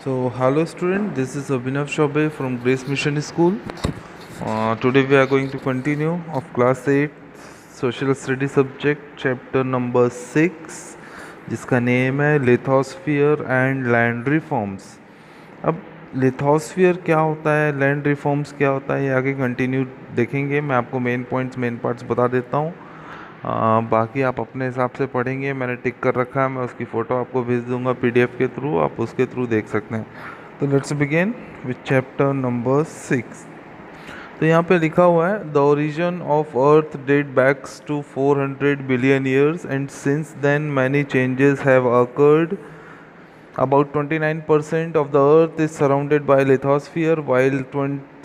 So, hello student, this is Abhinav Chaubey from Grace Mission School. Today we are going to continue of class 8 social study subject chapter number 6 जिसका name है lithosphere and land reforms. अब lithosphere क्या होता है, land reforms क्या होता है, ये आगे कंटिन्यू देखेंगे। मैं आपको मेन पार्ट्स बता देता हूँ। बाकी आप अपने हिसाब से पढ़ेंगे। मैंने टिक कर रखा है, मैं उसकी फ़ोटो आपको भेज दूंगा पीडीएफ के थ्रू, आप उसके थ्रू देख सकते हैं। तो let's begin with chapter number 6। तो यहाँ पे लिखा हुआ है the origin of earth date backs to 400 billion years and since then many changes have occurred. About 29% of the Earth is surrounded by lithosphere, while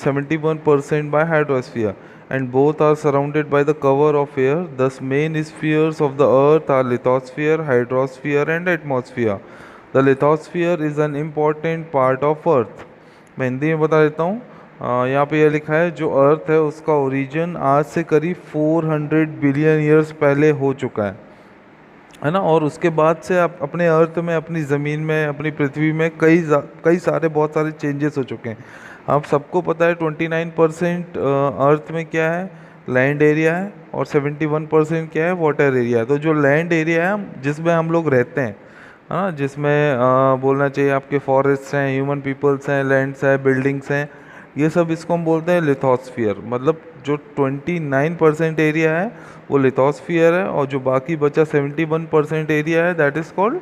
71% by hydrosphere, and both are surrounded by the cover of air. Thus, main spheres of the Earth are lithosphere, hydrosphere, and atmosphere. The lithosphere is an important part of Earth. मैं हिंदी में बता देता हूँ। यहाँ पे यह लिखा है जो अर्थ है उसका ओरिजिन आज से करीब 400 बिलियन ईयर्स पहले हो चुका है ना। और उसके बाद से आप अपने अर्थ में, अपनी ज़मीन में, अपनी पृथ्वी में बहुत सारे चेंजेस हो चुके हैं। आप सबको पता है 29% अर्थ में क्या है, लैंड एरिया है, और 71% क्या है, वाटर एरिया है। तो जो लैंड एरिया है जिसमें हम लोग रहते हैं, हाँ, जिसमें बोलना चाहिए आपके फॉरेस्ट हैं, ह्यूमन पीपल्स हैं, लैंड्स हैं, बिल्डिंग्स हैं, ये सब इसको हम बोलते हैं लिथोस्फीयर। मतलब जो 29% एरिया है वो लिथोस्फीयर है, और जो बाकी बचा 71% एरिया है दैट इज़ कॉल्ड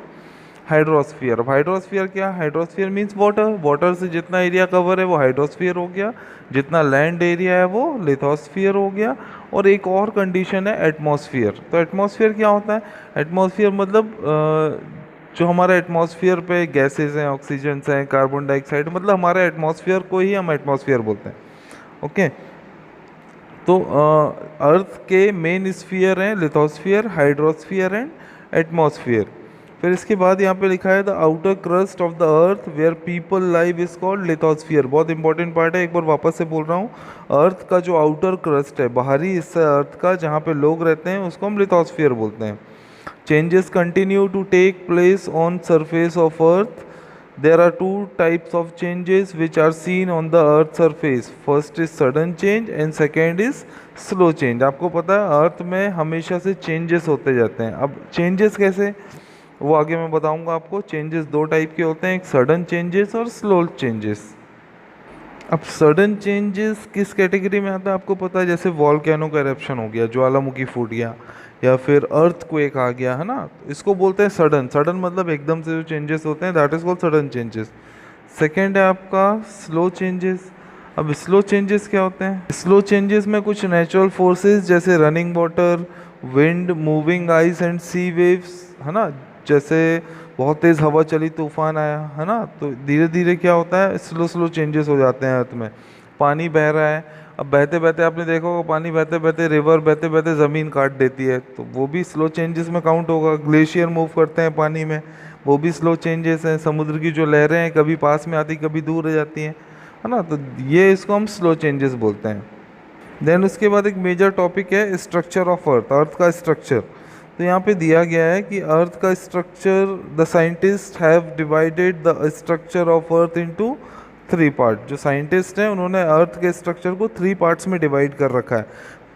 हाइड्रोस्फीयर। अब हाइड्रोस्फीयर क्या, हाइड्रोस्फीयर मीन्स वाटर। वाटर से जितना एरिया कवर है वो हाइड्रोस्फीयर हो गया, जितना लैंड एरिया है वो लिथोस्फीयर हो गया। और एक और कंडीशन है एटमॉस्फेयर। तो एटमॉस्फेयर क्या होता है, एटमॉस्फेयर मतलब जो हमारे एटमॉस्फेयर पे गैसेस हैं, ऑक्सीजन हैं, कार्बन डाइऑक्साइड, मतलब हमारे एटमॉस्फेयर को ही हम एटमॉस्फेयर बोलते हैं। ओके, तो अर्थ के मेन स्फीयर हैं लिथोस्फीयर, हाइड्रोस्फीयर एंड एटमॉस्फेयर। फिर इसके बाद यहाँ पे लिखा है the outer crust of the earth where people live is called lithosphere. बहुत इंपॉर्टेंट पार्ट है, एक बार वापस से बोल रहा हूँ। अर्थ का जो आउटर क्रस्ट है, बाहरी हिस्सा अर्थ का जहाँ पे लोग रहते हैं, उसको हम लिथोस्फीयर बोलते हैं। Changes continue to take place on surface of Earth. There are two types of changes which are seen on the Earth surface. First is sudden change and second is slow change. आपको पता है अर्थ में हमेशा से changes होते जाते हैं। अब चेंजेस कैसे, वो आगे मैं बताऊंगा आपको। चेंजेस दो टाइप के होते हैं, एक सडन चेंजेस और स्लो चेंजेस। अब सडन चेंजेस किस कैटेगरी में आता है आपको पता है, जैसे वॉल्केनो का एरप्शन हो गया, ज्वालामुखी फूट गया, या फिर अर्थक्वेक आ गया, है ना, तो इसको बोलते हैं सडन। सडन मतलब एकदम से जो चेंजेस होते हैं that is called sudden changes. Second है आपका स्लो चेंजेस। अब स्लो चेंजेस क्या होते हैं, स्लो चेंजेस में कुछ नेचुरल फोर्सेस जैसे running water, wind, moving ice and sea waves, है ना, जैसे बहुत तेज़ हवा चली, तूफान आया, है ना, तो धीरे धीरे क्या होता है, स्लो चेंजेस हो जाते हैं अर्थ में। पानी बह रहा है, अब बहते बहते आपने देखा होगा पानी बहते बहते, रिवर बहते बहते ज़मीन काट देती है, तो वो भी स्लो चेंजेस में काउंट होगा। ग्लेशियर मूव करते हैं पानी में, वो भी स्लो चेंजेस हैं। समुद्र की जो लहरें हैं कभी पास में आती, कभी दूर रह जाती हैं, है ना, तो ये इसको हम स्लो चेंजेस बोलते हैं। देन उसके बाद एक मेजर टॉपिक है स्ट्रक्चर ऑफ अर्थ, अर्थ का स्ट्रक्चर। तो यहाँ पे दिया गया है कि अर्थ का structure, the scientist have divided the structure of earth into 3 part. जो साइंटिस्ट हैं उन्होंने अर्थ के स्ट्रक्चर को 3 पार्ट्स में डिवाइड कर रखा है।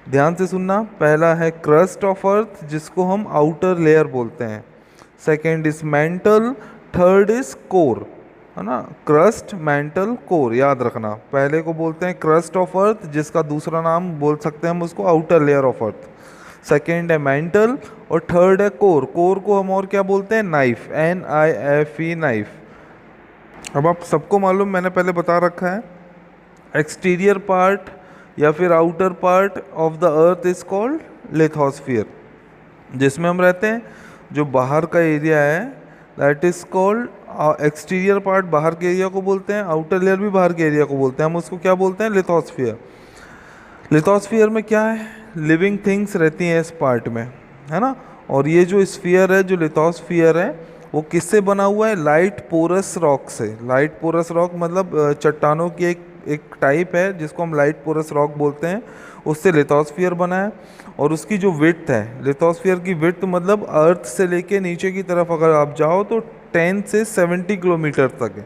ध्यान से सुनना, पहला है क्रस्ट ऑफ अर्थ जिसको हम आउटर लेयर बोलते हैं, second is mental, third is core, है ना। क्रस्ट, मेंटल, कोर, याद रखना। पहले को बोलते हैं क्रस्ट ऑफ अर्थ, जिसका दूसरा नाम बोल सकते हैं हम उसको outer layer of earth. Second है मेंटल और थर्ड है कोर। कोर को हम और क्या बोलते हैं, नाइफ, NIFE, नाइफ। अब आप सबको मालूम, मैंने पहले बता रखा है, एक्सटीरियर पार्ट या फिर outer part of the earth is called lithosphere, जिसमें हम रहते हैं। जो बाहर का एरिया है that is called exterior part, बाहर के एरिया को बोलते हैं। आउटर लेयर भी बाहर के एरिया को बोलते हैं, हम उसको क्या बोलते हैं, लिथोस्फीयर। लिथोस्फीयर में क्या है, लिविंग थिंग्स रहती हैं इस पार्ट में, है ना। और ये जो स्फीयर है, जो लिथोस्फीयर है, वो किससे बना हुआ है, लाइट पोरस रॉक से। लाइट पोरस रॉक मतलब चट्टानों की एक टाइप है जिसको हम लाइट पोरस रॉक बोलते हैं, उससे लिथोस्फीयर बना है। और उसकी जो विड्थ है, लिथोस्फीयर की विड्थ मतलब अर्थ से लेके नीचे की तरफ अगर आप जाओ तो 10 से 70 किलोमीटर तक है।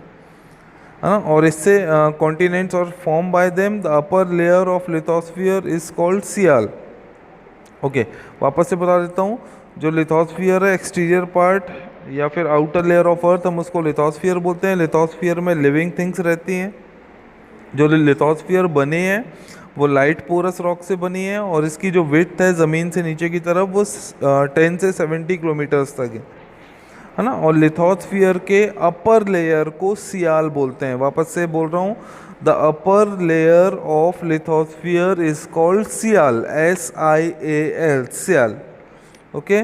है ना। और इससे कॉन्टिनेंट्स और form by them, the upper layer of lithosphere is called sial. Okay, वापस से बता देता हूँ, जो लिथोस्फियर है एक्सटीरियर पार्ट या फिर आउटर लेयर ऑफ अर्थ, हम उसको लिथोस्फियर बोलते हैं। लिथोस्फियर में लिविंग थिंग्स रहती हैं। जो लिथोस्फियर बने हैं वो लाइट पोरस रॉक से बनी है, और इसकी जो विड्थ है ज़मीन से नीचे की तरफ वो 10 से 70 किलोमीटर्स तक है ना। और लिथोस्फियर के अपर लेयर को सियाल बोलते हैं। वापस से बोल रहा हूँ, the upper layer of lithosphere is called sial, SIAL, sial. Okay,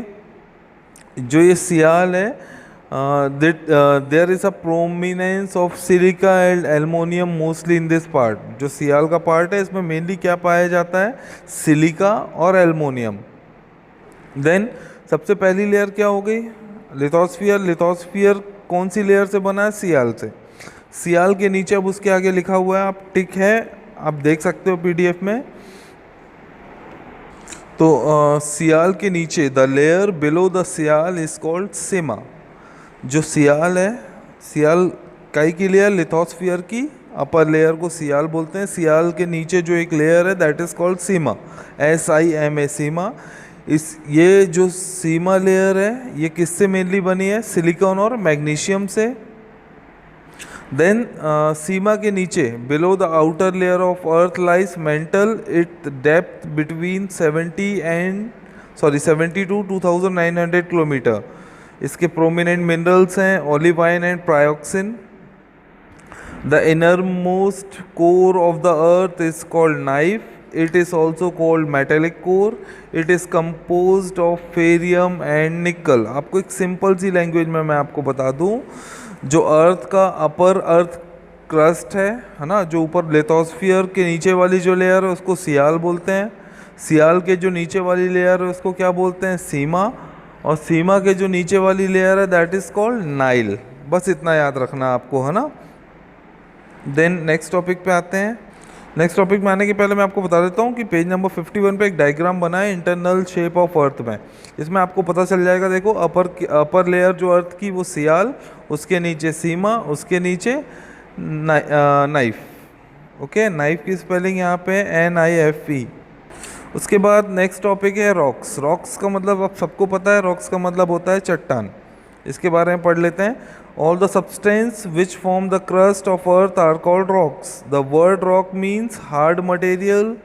जो ये सियाल है, there is a prominence of silica and aluminium mostly in this part. जो सियाल का पार्ट है इसमें मेनली क्या पाया जाता है, सिलिका और एल्युमिनियम। देन सबसे पहली लेयर क्या हो गई, लिथोस्फियर। लिथोस्फियर कौन सी लेयर से बना है, सियाल से। सियाल के नीचे अब उसके आगे लिखा हुआ है, आप टिक है, आप देख सकते हो PDF में। तो सियाल के नीचे, the layer below the sial is called sima. जो सियाल है, सियाल काई की लेयर, लिथोस्फियर की अपर लेयर को सियाल बोलते हैं। सियाल के नीचे जो एक लेयर है that is called Seema, SIMA, सीमा। ये जो सीमा लेयर है ये किससे मेनली बनी है, सिलिकॉन और मैग्नीशियम से। देन सीमा के नीचे, below the outer layer of earth lies mantle, it depth between 70 to 2900 kilometre. इसके प्रोमिनेंट मिनरल्स हैं olivine and pyroxene. The inner most core of the earth is called nife, it is also called metallic core, it is composed of ferrium and nickel. आपको एक simple सी language में मैं आपको बता दूं, जो अर्थ का अपर अर्थ क्रस्ट है ना, जो ऊपर लिथोस्फियर के नीचे वाली जो लेयर है उसको सियाल बोलते हैं। सियाल के जो नीचे वाली लेयर है उसको क्या बोलते हैं, सीमा। और सीमा के जो नीचे वाली लेयर है दैट इज कॉल्ड नाइल। बस इतना याद रखना आपको, है ना। देन नेक्स्ट टॉपिक पे आते हैं। नेक्स्ट टॉपिक में आने के पहले मैं आपको बता देता हूँ कि पेज नंबर 51 पे एक डायग्राम बना है इंटरनल शेप ऑफ अर्थ में। इसमें आपको पता चल जाएगा, देखो अपर लेयर जो अर्थ की वो सियाल, उसके नीचे सीमा, उसके नीचे नाइफ। ओके, नाइफ की स्पेलिंग यहाँ पे NIFE। उसके बाद नेक्स्ट टॉपिक है रॉक्स। रॉक्स का मतलब अब सबको पता है, रॉक्स का मतलब होता है चट्टान। इसके बारे में पढ़ लेते हैं। All the substance which form the crust of earth are called rocks. The word rock means hard material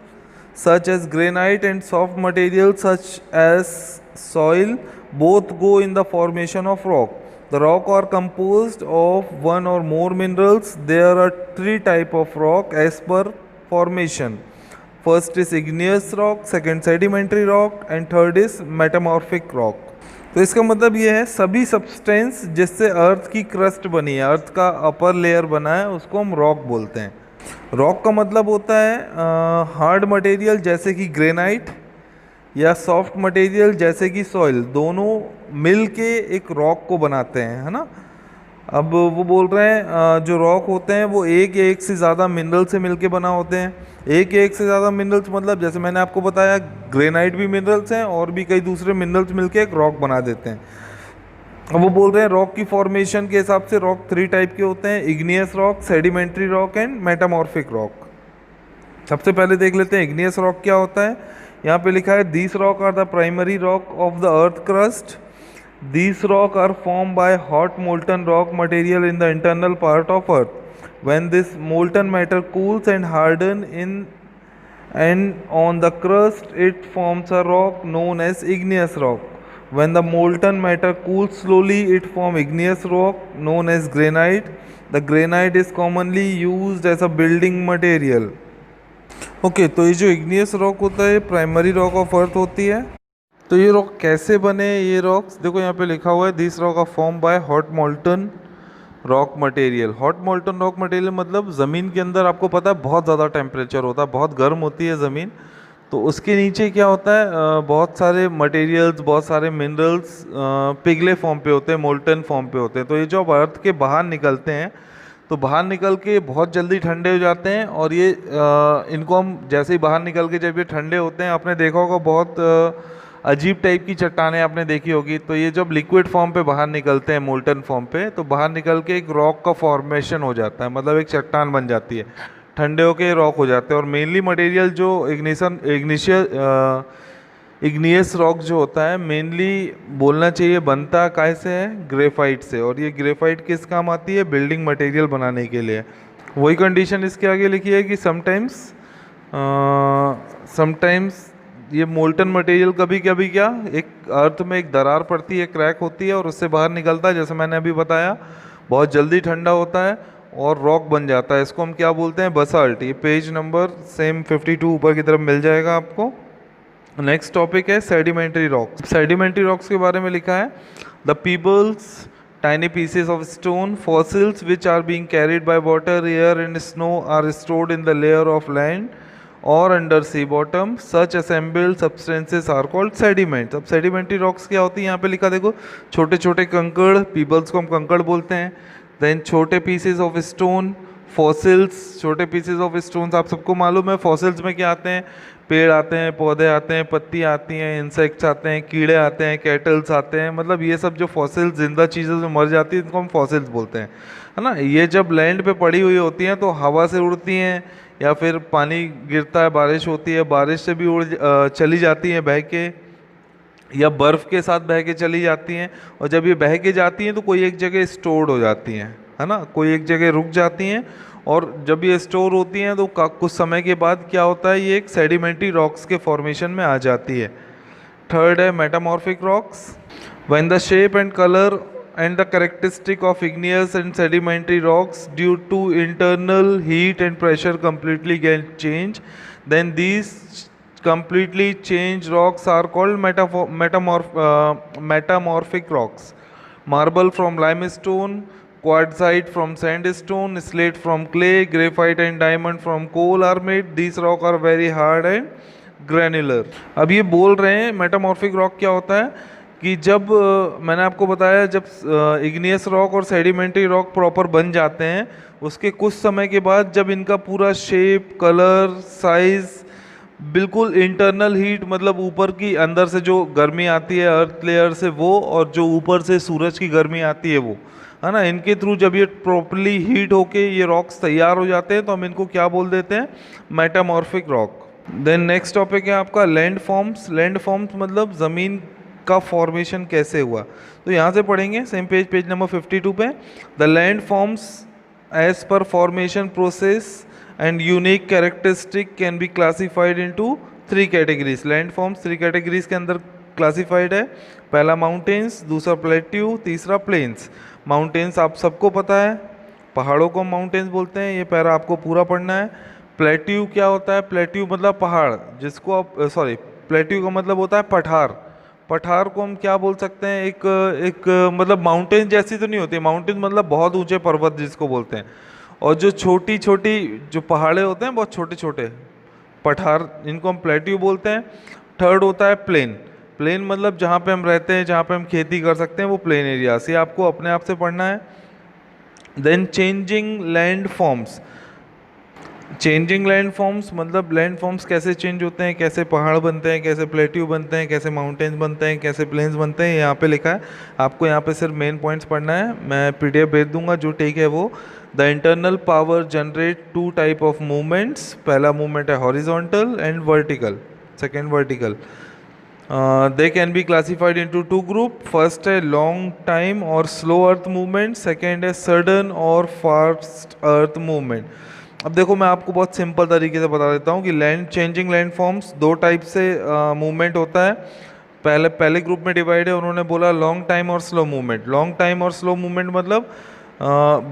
such as granite and soft material such as soil. Both go in the formation of rock. The rock are composed of one or more minerals. There are three type of rock as per formation. First is igneous rock, second sedimentary rock, and third is metamorphic rock. तो इसका मतलब ये है, सभी substance जिससे अर्थ की crust बनी है, अर्थ का अपर लेयर बना है, उसको हम रॉक बोलते हैं। रॉक का मतलब होता है हार्ड मटेरियल जैसे कि ग्रेनाइट, या सॉफ्ट मटेरियल जैसे कि सॉइल, दोनों मिल के एक रॉक को बनाते हैं, है ना। अब वो बोल रहे हैं जो रॉक होते हैं वो एक या एक से ज़्यादा मिनरल से मिलके बना होते हैं। एक या एक से ज़्यादा मिनरल्स मतलब जैसे मैंने आपको बताया, ग्रेनाइट भी मिनरल्स हैं और भी कई दूसरे मिनरल्स मिलके एक रॉक बना देते हैं। अब वो बोल रहे हैं रॉक की फॉर्मेशन के हिसाब से रॉक 3 टाइप के होते हैं, igneous rock, sedimentary rock and metamorphic rock. सबसे पहले देख लेते हैं इग्नियस रॉक क्या होता है। यहाँ पे लिखा है, these rock are the primary rock of the earth crust. These rock are formed by hot molten rock material in the internal part of earth. When this molten matter cools and harden in and on the crust, it forms a rock known as igneous rock. When the molten matter cools slowly, it forms igneous rock known as granite. The granite is commonly used as a building material. Okay, तो ये जो igneous rock होता है primary rock of earth होती है। तो ये rock कैसे बने, ये रॉक्स देखो यहाँ पे लिखा हुआ है, this rock are form by hot molten rock material. Hot molten rock material मतलब ज़मीन के अंदर आपको पता है बहुत ज़्यादा टेम्परेचर होता है, बहुत गर्म होती है ज़मीन, तो उसके नीचे क्या होता है बहुत सारे मटेरियल्स, बहुत सारे मिनरल्स पिघले फॉर्म पे होते हैं, मोल्टन फॉर्म पे होते हैं। तो ये जो अर्थ के बाहर निकलते हैं तो बाहर निकल के बहुत जल्दी ठंडे हो जाते हैं, और ये इनको हम जैसे ही बाहर निकल के जब ये ठंडे होते हैं, आपने देखा होगा बहुत अजीब टाइप की चट्टानें आपने देखी होगी, तो ये जब लिक्विड फॉर्म पे बाहर निकलते हैं, मोल्टन फॉर्म पे, तो बाहर निकल के एक रॉक का फॉर्मेशन हो जाता है, मतलब एक चट्टान बन जाती है, ठंडे होके रॉक हो जाते हैं। और मेनली मटेरियल जो इग्नियस रॉक जो होता है, मेनली बोलना चाहिए बनता काहे से है, ग्रेफाइट से। और ये ग्रेफाइट किस काम आती है, बिल्डिंग मटेरियल बनाने के लिए। वही कंडीशन इसके आगे लिखी है कि समटाइम्स ये मोल्टन मटेरियल कभी कभी क्या, एक अर्थ में एक दरार पड़ती है, क्रैक होती है और उससे बाहर निकलता है, जैसे मैंने अभी बताया, बहुत जल्दी ठंडा होता है और रॉक बन जाता है। इसको हम क्या बोलते हैं, बसाल्ट। ये पेज नंबर सेम 52 ऊपर की तरफ मिल जाएगा आपको। नेक्स्ट टॉपिक है सेडिमेंट्री रॉक्स। सेडिमेंट्री रॉक्स के बारे में लिखा है, the Peebles tiny pieces of stone fossils which are being carried by water, air and snow are stored in the layer of land or under sea bottom. Such assembled substances are called sediments. अब sedimentary rocks क्या होती है, यहाँ पे लिखा देखो, छोटे छोटे कंकड़, पीबल्स को हम कंकड़ बोलते हैं। देन छोटे पीसेस ऑफ स्टोन, फॉसिल्स, छोटे पीसेस ऑफ स्टोन्स आप सबको मालूम है। फॉसिल्स में क्या आते हैं, पेड़ आते हैं, पौधे आते हैं, पत्ती आती हैं, इंसेक्ट्स आते हैं, कीड़े आते हैं, कैटल्स आते हैं, मतलब ये सब जो फॉसिल्स जिंदा चीज़ें जो मर जाती हैं, इनको हम फॉसिल्स बोलते हैं, है ना। ये जब लैंड पे पड़ी हुई होती हैं तो हवा से उड़ती हैं, या फिर पानी गिरता है, बारिश होती है, बारिश से भी चली जाती हैं बह के, या बर्फ़ के साथ बह के चली जाती हैं। और जब ये बह के जाती हैं तो कोई एक जगह स्टोर्ड हो जाती हैं, है ना, कोई एक जगह रुक जाती हैं। और जब ये स्टोर होती हैं तो कुछ समय के बाद क्या होता है, ये एक सेडिमेंट्री रॉक्स के फॉर्मेशन में आ जाती है। थर्ड है metamorphic rocks. When the shape and colour and the characteristic of igneous and sedimentary rocks due to internal heat and pressure completely get changed, then these completely changed rocks are called metamorphic rocks. Marble from limestone, quartzite from sandstone, slate from clay, graphite and diamond from coal are made. These rocks are very hard and granular. अब ये बोल रहे हैं metamorphic rock क्या होता है, कि जब मैंने आपको बताया, जब इग्नियस रॉक और सेडिमेंट्री रॉक प्रॉपर बन जाते हैं, उसके कुछ समय के बाद जब इनका पूरा शेप, कलर, साइज बिल्कुल इंटरनल हीट, मतलब ऊपर की अंदर से जो गर्मी आती है अर्थ लेयर से वो, और जो ऊपर से सूरज की गर्मी आती है वो, है ना, इनके थ्रू जब ये प्रॉपरली हीट होके ये रॉक्स तैयार हो जाते हैं तो हम इनको क्या बोल देते हैं, metamorphic rock. Then next topic है आपका लैंड फॉर्म्स। लैंड फॉर्म्स मतलब ज़मीन का फॉर्मेशन कैसे हुआ, तो यहाँ से पढ़ेंगे सेम पेज नंबर 52 पे। The land forms as per formation process and unique characteristic can be classified into 3 categories. Land forms 3 categories के अंदर क्लासिफाइड है। पहला माउंटेन्स, दूसरा प्लेट्यू, तीसरा प्लेन्स। माउंटेन्स आप सबको पता है, पहाड़ों को माउंटेन्स बोलते हैं, ये पैरा आपको पूरा पढ़ना है। प्लेट्यू क्या होता है, प्लेट्यू मतलब पहाड़, जिसको आप प्लेट्यू का मतलब होता है पठार। पठार को हम क्या बोल सकते हैं, एक मतलब माउंटेन जैसी तो नहीं होती, माउंटेन मतलब बहुत ऊंचे पर्वत जिसको बोलते हैं, और जो छोटी छोटी जो पहाड़े होते हैं बहुत छोटे छोटे पठार, इनको हम प्लेट्यू बोलते हैं। थर्ड होता है प्लेन। प्लेन मतलब जहाँ पे हम रहते हैं, जहाँ पे हम खेती कर सकते हैं, वो प्लेन एरिया से आपको अपने आप से पढ़ना है। Then changing land forms. Changing land forms मतलब लैंड फॉर्म्स कैसे चेंज होते हैं, कैसे पहाड़ बनते हैं, कैसे प्लेट्यू बनते हैं, कैसे माउंटेन्स बनते हैं, कैसे प्लेन्स बनते हैं, यहाँ पे लिखा है। आपको यहाँ पे सिर्फ मेन पॉइंट्स पढ़ना है, मैं पीडीएफ भेज दूंगा जो ठीक है वो। The internal power generate 2 type of movements. पहला मूवमेंट है horizontal and vertical, second vertical. They can be classified into 2 group. First है लॉन्ग टाइम और स्लो अर्थ मूवमेंट, सेकेंड है सडन और फास्ट अर्थ मूवमेंट। अब देखो मैं आपको बहुत सिंपल तरीके से बता देता हूँ कि चेंजिंग लैंड फॉर्म्स 2 टाइप से मूवमेंट होता है। पहले ग्रुप में डिवाइड है, उन्होंने बोला लॉन्ग टाइम और स्लो मूवमेंट। लॉन्ग टाइम और स्लो मूवमेंट मतलब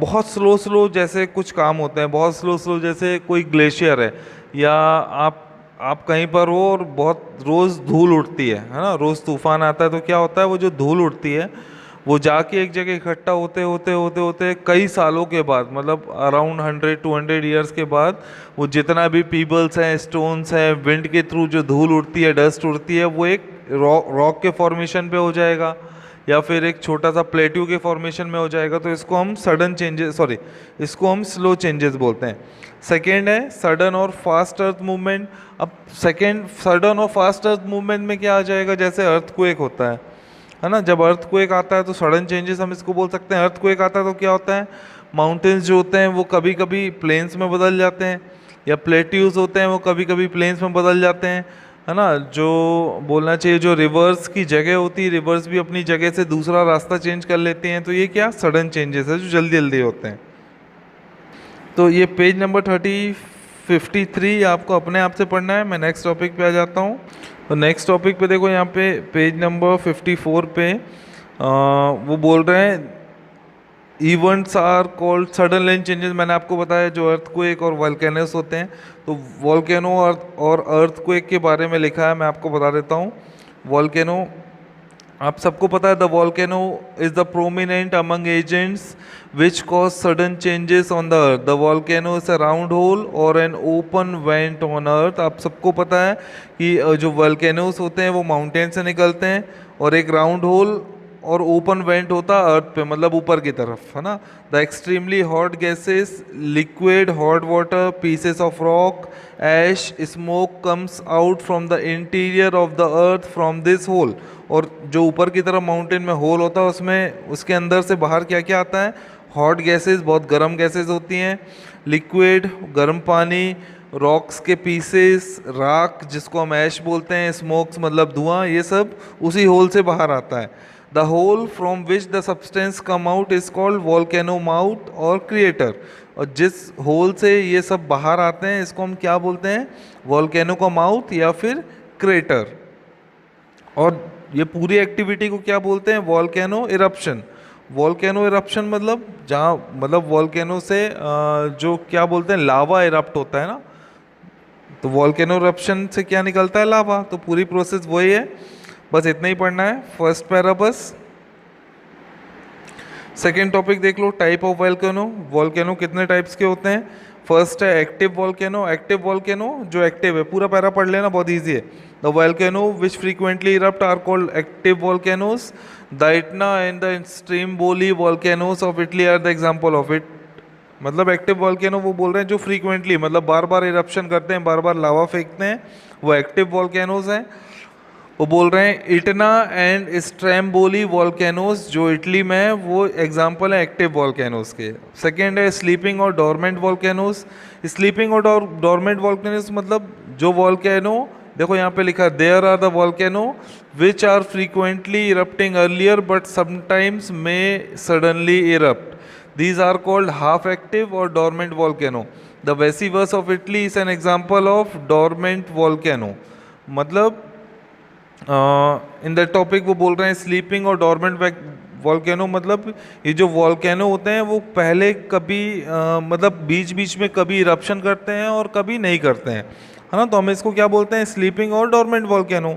बहुत स्लो जैसे कुछ काम होते हैं, बहुत स्लो जैसे कोई ग्लेशियर है, या आप कहीं पर हो और बहुत रोज़ धूल उड़ती है ना, रोज़ तूफान आता है, तो क्या होता है, वो जो धूल उड़ती है वो जाके एक जगह इकट्ठा होते कई सालों के बाद, मतलब अराउंड 100-200 ईयर्स के बाद, वो जितना भी पीबल्स हैं, स्टोन्स हैं, विंड के थ्रू जो धूल उड़ती है, डस्ट उड़ती है, वो एक रॉक के फॉर्मेशन पे हो जाएगा, या फिर एक छोटा सा प्लेट्यू के फॉर्मेशन में हो जाएगा, तो इसको हम सडन चेंजेस, सॉरी, इसको हम स्लो चेंजेस बोलते हैं। सेकेंड है सडन और फास्ट अर्थ मूवमेंट। अब सेकेंड सडन और फास्ट अर्थ मूवमेंट में क्या आ जाएगा, जैसे अर्थक्वेक होता है ना, जब अर्थक्वेक आता है तो सडन चेंजेस हम इसको बोल सकते हैं। अर्थक्वेक आता है तो क्या होता है, माउंटेन्स जो होते हैं वो कभी कभी प्लेन्स में बदल जाते हैं, या प्लेट्यूज होते हैं वो कभी कभी प्लेन्स में बदल जाते हैं, है ना। जो बोलना चाहिए, जो रिवर्स की जगह होती है, रिवर्स भी अपनी जगह से दूसरा रास्ता चेंज कर लेते हैं, तो ये क्या सडन चेंजेस है जो जल्दी जल्दी होते हैं। तो ये पेज नंबर 53 आपको अपने आप से पढ़ना है। मैं नेक्स्ट टॉपिक पे आ जाता हूँ। तो नेक्स्ट टॉपिक पे देखो, यहाँ पे पेज नंबर 54 पे वो बोल रहे हैं events are called sudden line changes. मैंने आपको बताया जो अर्थक्वेक और वोल्केनोस होते हैं, तो वोल्केनो और अर्थक्वेक के बारे में लिखा है, मैं आपको बता देता हूँ। वोल्केनो, आप सबको पता है, the volcano is the prominent among agents which cause sudden changes on the earth. The volcano is a round hole और an open vent on earth. आप सबको पता है कि जो वोल्केनोस होते हैं वो माउंटेन से निकलते हैं, और एक राउंड होल और ओपन वेंट होता है अर्थ पे, मतलब ऊपर की तरफ, है ना। The extremely hot gases, liquid hot water, pieces of rock, ash, smoke comes out from the interior of the earth from this hole. और जो ऊपर की तरफ माउंटेन में होल होता है, उसमें उसके अंदर से बाहर क्या क्या आता है, हॉट गैसेस, बहुत गर्म गैसेस होती हैं, लिक्विड गर्म पानी, रॉक्स के पीसेस, राख जिसको हम ऐश बोलते हैं, स्मोक्स मतलब धुआं, ये सब उसी होल से बाहर आता है। The hole from which the substance come out is called volcano mouth और क्रिएटर। और जिस होल से ये सब बाहर आते हैं इसको हम क्या बोलते हैं, वोल्केनो का माउथ या फिर क्रेटर। और ये पूरी एक्टिविटी को क्या बोलते हैं, वोल्केनो इरप्शन। वोल्केनो इरप्शन मतलब जहाँ, मतलब वोल्केनो से जो क्या बोलते हैं, लावा इरप्ट होता है ना, तो वोल्केनो इरप्शन से क्या निकलता है, लावा। तो पूरी प्रोसेस वही है, बस इतना ही पढ़ना है। फर्स्ट पैरा बस। सेकेंड टॉपिक देख लो, टाइप ऑफ वोल्केनो। वोल्केनो कितने टाइप्स के होते हैं। फर्स्ट है एक्टिव वोल्केनो। एक्टिव वोल्केनो जो एक्टिव है, पूरा पैरा पढ़ लेना, बहुत ईजी है। The volcano which frequently erupt are called active volcanoes. The Etna and the Stromboli volcanoes of Italy are the example of it. मतलब एक्टिव वोल्केनो वो बोल रहे हैं जो फ्रीक्वेंटली, मतलब बार बार इरप्शन करते हैं, बार बार लावा फेंकते हैं, वो एक्टिव वोल्केनोस हैं। वो बोल रहे हैं इटना एंड स्ट्रैम्बोली वोल्केनोस जो इटली में है, वो एग्जाम्पल है एक्टिव वोल्केनोस के। सेकेंड है स्लीपिंग और डोरमेंट वोल्केनोस। स्लीपिंग और डोरमेंट वोल्केनोस मतलब जो वोल्केनो, देखो यहाँ पे लिखा है there are the volcano which are frequently erupting earlier but sometimes may suddenly erupt. These are called half active or dormant volcano. The Vesuvius of Italy is an example of dormant volcano. मतलब in the topic वो बोल रहे हैं sleeping और dormant volcano, मतलब ये जो volcano होते हैं वो पहले कभी मतलब बीच बीच में कभी इरप्शन करते हैं और कभी नहीं करते हैं, है ना। तो हम इसको क्या बोलते हैं, स्लीपिंग और डॉर्मेंट वॉल्केनो।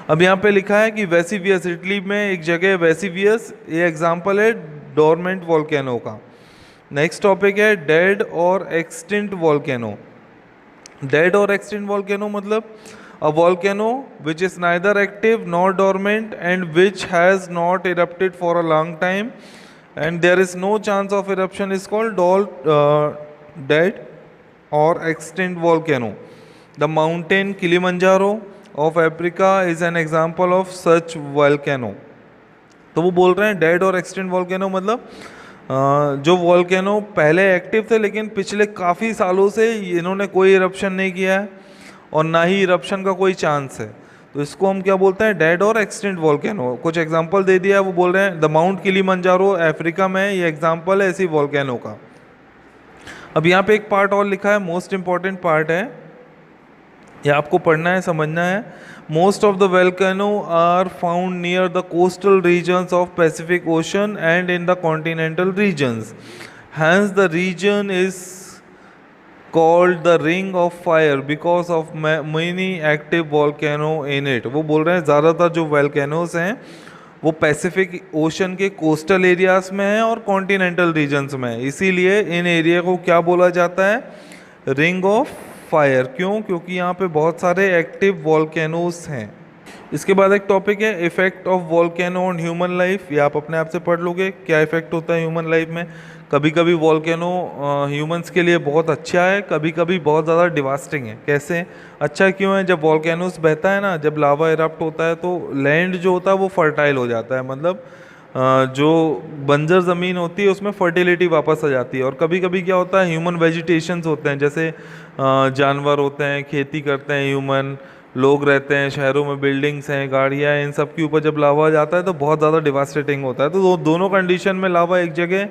अब यहाँ पे लिखा है कि वेसिवियस, इटली में एक जगह है वेसिवियस, ये एग्जाम्पल है डॉर्मेंट वॉल्केनो का। नेक्स्ट टॉपिक है डेड और एक्सटिंक्ट वॉल्केनो। डेड और एक्सटिंक्ट वॉल्केनो मतलब a volcano which is neither active nor dormant and which has not erupted for a long time and there is no chance of eruption is called dead or extinct volcano. The mountain Kilimanjaro of Africa is an example of such volcano. तो वो बोल रहे हैं dead और extinct volcano मतलब जो volcano पहले active थे लेकिन पिछले काफ़ी सालों से इन्होंने कोई इरप्शन नहीं किया है और ना ही इरप्शन का कोई चांस है, तो इसको हम क्या बोलते हैं, डेड और एक्सटिंक्ट वॉल्केनो। कुछ एग्जांपल दे दिया है, वो बोल रहे हैं द माउंट किलिमंजारो अफ्रीका में, ये एग्जांपल है ऐसी वॉल्केनो का। अब यहाँ पे एक पार्ट और लिखा है, मोस्ट इंपॉर्टेंट पार्ट है, ये आपको पढ़ना है, समझना है। Most of the volcano are found near the coastal regions of Pacific Ocean and in the continental regions, hence the region is called the ring of fire because of many active volcano in it। वो बोल रहे हैं ज़्यादातर जो volcanoes हैं वो Pacific ocean के coastal areas में हैं और कॉन्टिनेंटल रीजन्स में है, इसीलिए इन एरिया को क्या बोला जाता है, रिंग ऑफ फायर। क्यों, क्योंकि यहाँ पे बहुत सारे एक्टिव वॉल्केनोस हैं। इसके बाद एक टॉपिक है effect of volcano on human life. ये आप अपने आप से पढ़ लोगे क्या इफेक्ट होता है ह्यूमन लाइफ में। कभी कभी वॉल्केनो ह्यूमंस के लिए बहुत अच्छा है, कभी कभी बहुत ज़्यादा डिवास्टिंग है। कैसे अच्छा क्यों है? जब वॉल्केनोस बहता है ना, जब लावा इरप्ट होता है तो लैंड जो होता है वो फर्टाइल हो जाता है, मतलब जो बंजर ज़मीन होती है उसमें फर्टिलिटी वापस आ जाती है। और कभी कभी क्या होता है, ह्यूमन वेजिटेशंस होते हैं, जैसे जानवर होते हैं, खेती करते हैं ह्यूमन, लोग रहते हैं शहरों में, बिल्डिंग्स हैं, गाड़ियाँ हैं, इन सब के ऊपर जब लावा जाता है तो बहुत ज़्यादा डिवास्टेटिंग होता है। तो दोनों कंडीशन में लावा एक जगह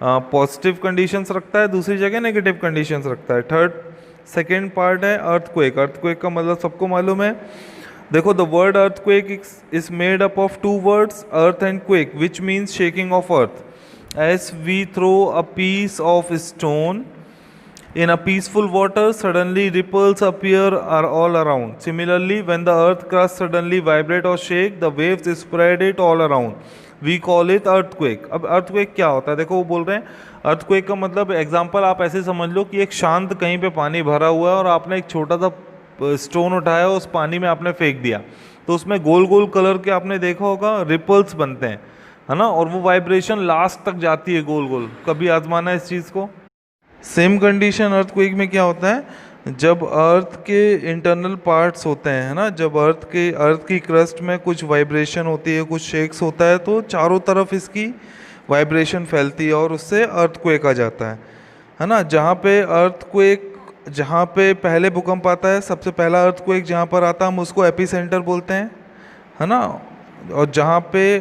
पॉजिटिव कंडीशंस रखता है, दूसरी जगह नेगेटिव कंडीशंस रखता है। सेकेंड पार्ट है अर्थक्वेक। अर्थक्वेक का मतलब सबको मालूम है। देखो, the word earthquake is made up of two words, earth and quake, which means shaking of earth. As we throw a piece of stone in a peaceful water, suddenly ripples appear are all around. Similarly, when the earth crust suddenly vibrate or shake, the waves spread it all around. We call it earthquake. अब earthquake क्या होता है? देखो वो बोल रहे हैं earthquake का मतलब, एग्जांपल आप ऐसे समझ लो कि एक शांत कहीं पे पानी भरा हुआ है और आपने एक छोटा सा स्टोन उठाया, उस पानी में आपने फेंक दिया, तो उसमें गोल गोल कलर के आपने देखा होगा रिपल्स बनते हैं, है ना, और वो वाइब्रेशन लास्ट तक जाती है गोल गोल। कभी आजमाना है इस चीज़ को। सेम कंडीशन अर्थक्वेक में क्या होता है, जब अर्थ के इंटरनल पार्ट्स होते हैं, है ना, जब अर्थ की क्रस्ट में कुछ वाइब्रेशन होती है, कुछ शेक्स होता है, तो चारों तरफ इसकी वाइब्रेशन फैलती है और उससे अर्थक्वेक आ जाता है ना। जहाँ पे पहले भूकंप आता है, सबसे पहला अर्थक्वेक जहाँ पर आता है हम उसको एपिसेंटर बोलते हैं, है ना। और जहाँ पे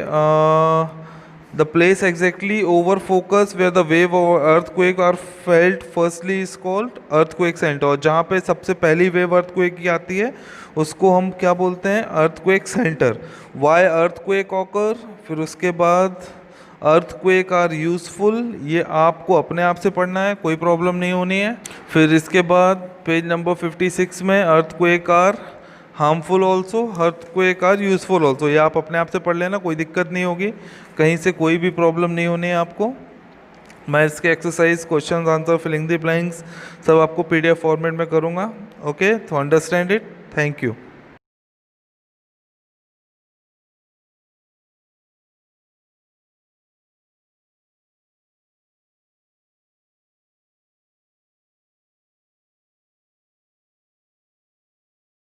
the place exactly over focus where the wave of earthquake are felt firstly is called earthquake center। और जहाँ पे सबसे पहली वेव अर्थक्वेक की आती है उसको हम क्या बोलते हैं, earthquake centre. Why earthquake occur, फिर उसके बाद अर्थक्वेक आर यूजफुल, ये आपको अपने आप से पढ़ना है, कोई प्रॉब्लम नहीं होनी है। फिर इसके बाद पेज नंबर 56 में earthquake are harmful also, earthquake are useful also, ये आप अपने आप से पढ़ लेना, कोई दिक्कत नहीं होगी, कहीं से कोई भी प्रॉब्लम नहीं होनी है आपको। मैं इसके exercise, question, answer, filling the blanks सब आपको PDF फॉर्मेट में करूँगा। ओके, तो अंडरस्टैंड इट। Thank you.